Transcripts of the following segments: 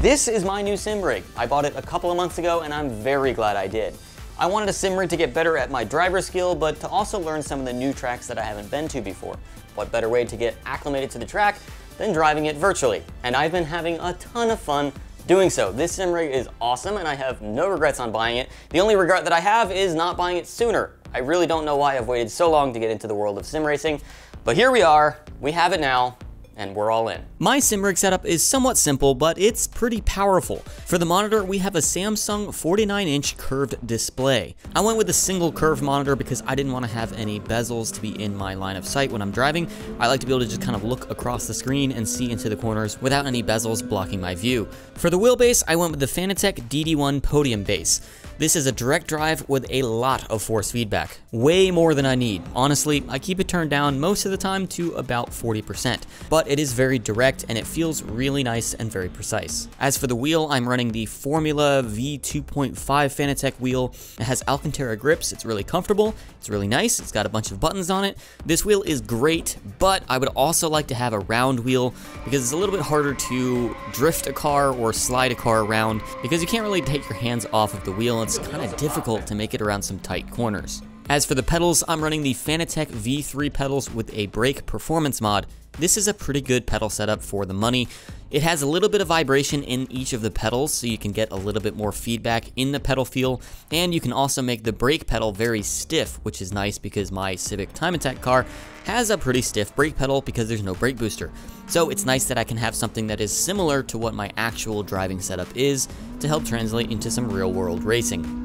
This is my new sim rig. I bought it a couple of months ago and I'm very glad I did. I wanted a sim rig to get better at my driver skill, but to also learn some of the new tracks that I haven't been to before. What better way to get acclimated to the track than driving it virtually? And I've been having a ton of fun doing so. This sim rig is awesome and I have no regrets on buying it. The only regret that I have is not buying it sooner. I really don't know why I've waited so long to get into the world of sim racing, but here we are, we have it now, and we're all in. My sim rig setup is somewhat simple, but it's pretty powerful. For the monitor, we have a Samsung 49-inch curved display. I went with a single curved monitor because I didn't want to have any bezels to be in my line of sight when I'm driving. I like to be able to just kind of look across the screen and see into the corners without any bezels blocking my view. For the wheelbase, I went with the Fanatec DD1 podium base. This is a direct drive with a lot of force feedback, way more than I need. Honestly, I keep it turned down most of the time to about 40%, but it is very direct and it feels really nice and very precise. As for the wheel, I'm running the Formula V2.5 Fanatec wheel. It has Alcantara grips, it's really comfortable, it's really nice, it's got a bunch of buttons on it. This wheel is great, but I would also like to have a round wheel because it's a little bit harder to drift a car or slide a car around because you can't really take your hands off of the wheel. It's kind of difficult to make it around some tight corners. As for the pedals, I'm running the Fanatec V3 pedals with a brake performance mod. This is a pretty good pedal setup for the money. It has a little bit of vibration in each of the pedals, so you can get a little bit more feedback in the pedal feel, and you can also make the brake pedal very stiff, which is nice because my Civic Time Attack car has a pretty stiff brake pedal because there's no brake booster. So it's nice that I can have something that is similar to what my actual driving setup is to help translate into some real-world racing.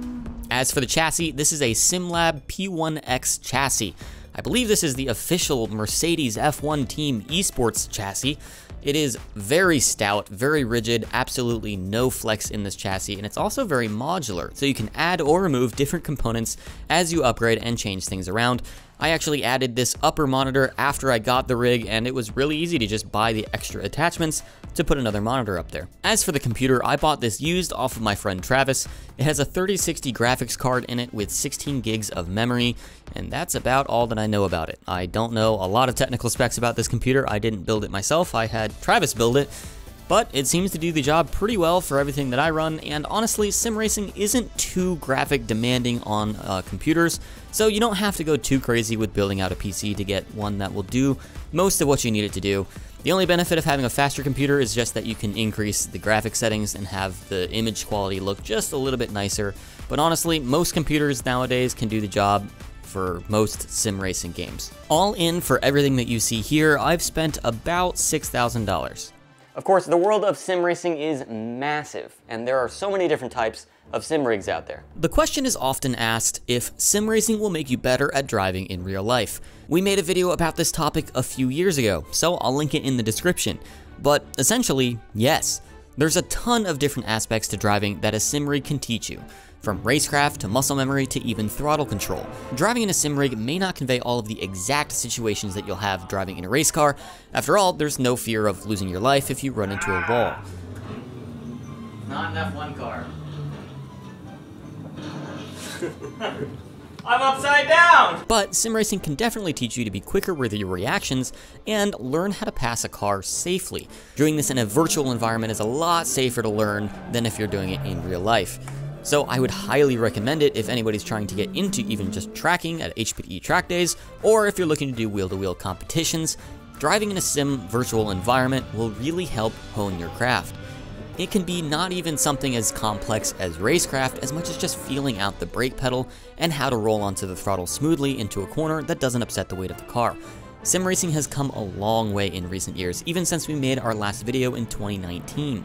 As for the chassis, this is a Simlab P1X chassis. I believe this is the official Mercedes F1 Team Esports chassis. It is very stout, very rigid, absolutely no flex in this chassis, and it's also very modular, so you can add or remove different components as you upgrade and change things around. I actually added this upper monitor after I got the rig, and it was really easy to just buy the extra attachments to put another monitor up there. As for the computer, I bought this used off of my friend Travis. It has a 3060 graphics card in it with 16 gigs of memory, and that's about all that I know about it. I don't know a lot of technical specs about this computer. I didn't build it myself, I had Travis build it, but it seems to do the job pretty well for everything that I run, and honestly, sim racing isn't too graphic demanding on computers, so you don't have to go too crazy with building out a PC to get one that will do most of what you need it to do. The only benefit of having a faster computer is just that you can increase the graphic settings and have the image quality look just a little bit nicer, but honestly, most computers nowadays can do the job for most sim racing games. All in, for everything that you see here, I've spent about $6,000. Of course, the world of sim racing is massive, and there are so many different types of sim rigs out there. The question is often asked if sim racing will make you better at driving in real life. We made a video about this topic a few years ago, so I'll link it in the description. But essentially, yes. There's a ton of different aspects to driving that a sim rig can teach you, from racecraft to muscle memory to even throttle control. Driving in a sim rig may not convey all of the exact situations that you'll have driving in a race car. After all, there's no fear of losing your life if you run into a wall. Not an F1 car. I'm upside down! But sim racing can definitely teach you to be quicker with your reactions and learn how to pass a car safely. Doing this in a virtual environment is a lot safer to learn than if you're doing it in real life. So I would highly recommend it if anybody's trying to get into even just tracking at HPE track days, or if you're looking to do wheel-to-wheel competitions. Driving in a sim virtual environment will really help hone your craft. It can be not even something as complex as racecraft as much as just feeling out the brake pedal and how to roll onto the throttle smoothly into a corner that doesn't upset the weight of the car. Sim racing has come a long way in recent years, even since we made our last video in 2019.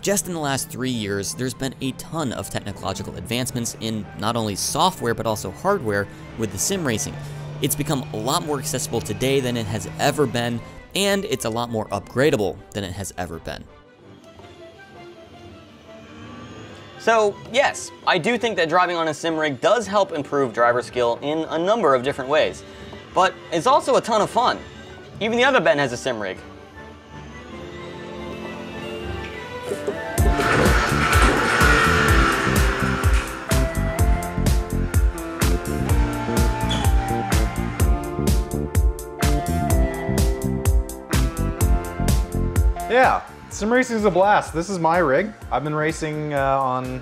Just in the last 3 years, there's been a ton of technological advancements in not only software but also hardware with the sim racing. It's become a lot more accessible today than it has ever been, and it's a lot more upgradable than it has ever been. So yes, I do think that driving on a sim rig does help improve driver skill in a number of different ways, but it's also a ton of fun. Even the other Ben has a sim rig. Yeah, Sim racing is a blast. This is my rig. I've been racing on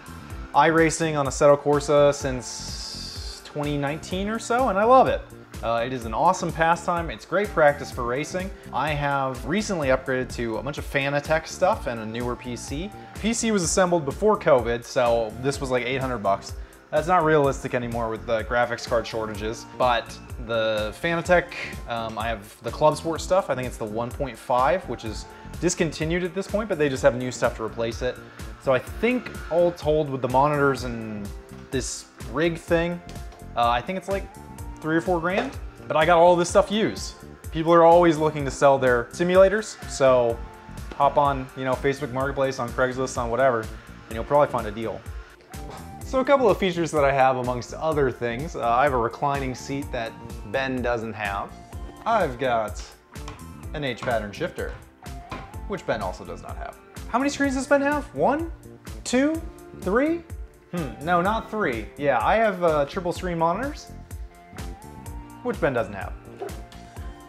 iRacing on Assetto Corsa since 2019 or so, and I love it. It is an awesome pastime. It's great practice for racing. I have recently upgraded to a bunch of Fanatec stuff and a newer PC. PC was assembled before COVID, so this was like 800 bucks. That's not realistic anymore with the graphics card shortages, but the Fanatec, I have the Club Sport stuff. I think it's the 1.5, which is discontinued at this point, but they just have new stuff to replace it. So I think all told with the monitors and this rig thing, I think it's like 3 or 4 grand, but I got all this stuff used. People are always looking to sell their simulators, so hop on, you know, Facebook Marketplace, on Craigslist, on whatever, and you'll probably find a deal. So a couple of features that I have amongst other things. I have a reclining seat that Ben doesn't have. I've got an H-pattern shifter, which Ben also does not have. How many screens does Ben have? 1, 2, 3? No, not 3. Yeah, I have triple screen monitors, which Ben doesn't have.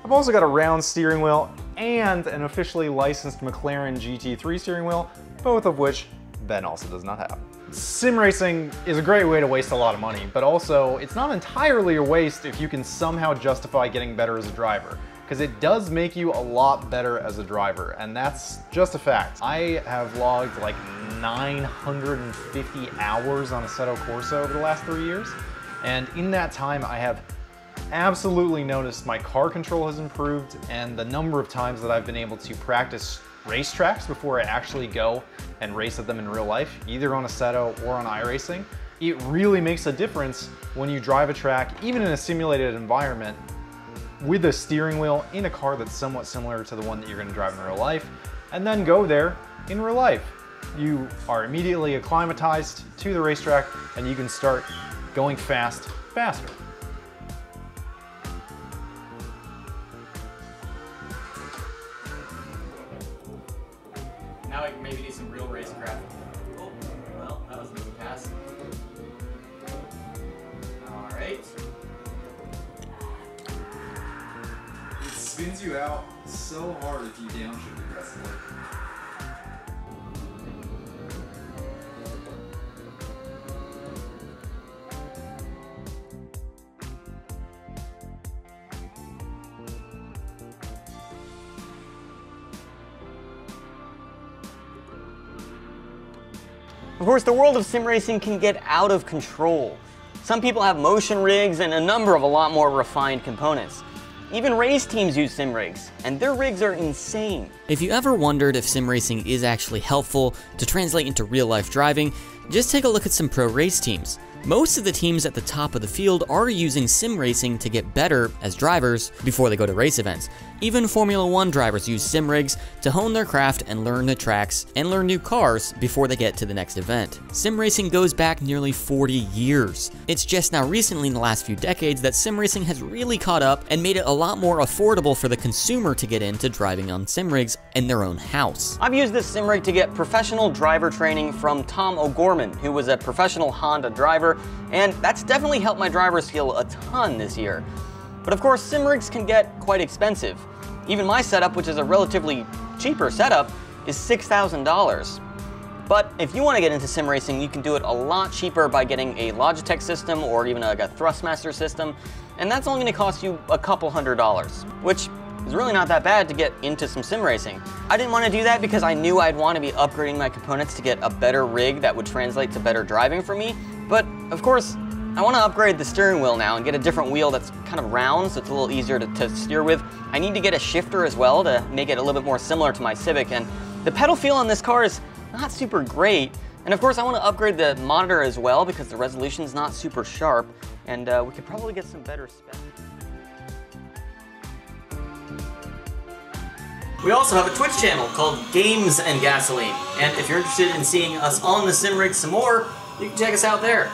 I've also got a round steering wheel and an officially licensed McLaren GT3 steering wheel, both of which Ben also does not have. Sim racing is a great way to waste a lot of money, but also it's not entirely a waste if you can somehow justify getting better as a driver, because it does make you a lot better as a driver, and that's just a fact. I have logged like 950 hours on Assetto Corsa over the last 3 years, and in that time I have absolutely noticed my car control has improved, and the number of times that I've been able to practice racetracks before I actually go and race at them in real life, either on Assetto or on iRacing. It really makes a difference when you drive a track, even in a simulated environment, with a steering wheel in a car that's somewhat similar to the one that you're going to drive in real life, and then go there in real life. You are immediately acclimatized to the racetrack, and you can start going fast, faster. Now I can maybe do some real racecraft. Oh, well, that was an easy pass. Alright. It spins you out so hard if you downshift aggressively. Of course, the world of sim racing can get out of control. Some people have motion rigs and a number of a lot more refined components. Even race teams use sim rigs, and their rigs are insane. If you ever wondered if sim racing is actually helpful to translate into real-life driving, just take a look at some pro race teams. Most of the teams at the top of the field are using sim racing to get better as drivers before they go to race events. Even Formula 1 drivers use sim rigs to hone their craft and learn the tracks and learn new cars before they get to the next event. Sim racing goes back nearly 40 years. It's just now recently in the last few decades that sim racing has really caught up and made it a lot more affordable for the consumer to get into driving on sim rigs in their own house. I've used this sim rig to get professional driver training from Tom O'Gorman, who was a professional Honda driver, and that's definitely helped my driver skill a ton this year. But of course, sim rigs can get quite expensive. Even my setup, which is a relatively cheaper setup, is $6,000. But if you want to get into sim racing, you can do it a lot cheaper by getting a Logitech system or even like a Thrustmaster system, and that's only going to cost you a couple $100s, which is really not that bad to get into some sim racing. I didn't want to do that because I knew I'd want to be upgrading my components to get a better rig that would translate to better driving for me, but of course, I want to upgrade the steering wheel now and get a different wheel that's kind of round, so it's a little easier to steer with. I need to get a shifter as well to make it a little bit more similar to my Civic, and the pedal feel on this car is not super great. And of course, I want to upgrade the monitor as well because the resolution's not super sharp, and we could probably get some better specs. We also have a Twitch channel called Games and Gasoline, and if you're interested in seeing us on the sim rig some more, you can check us out there.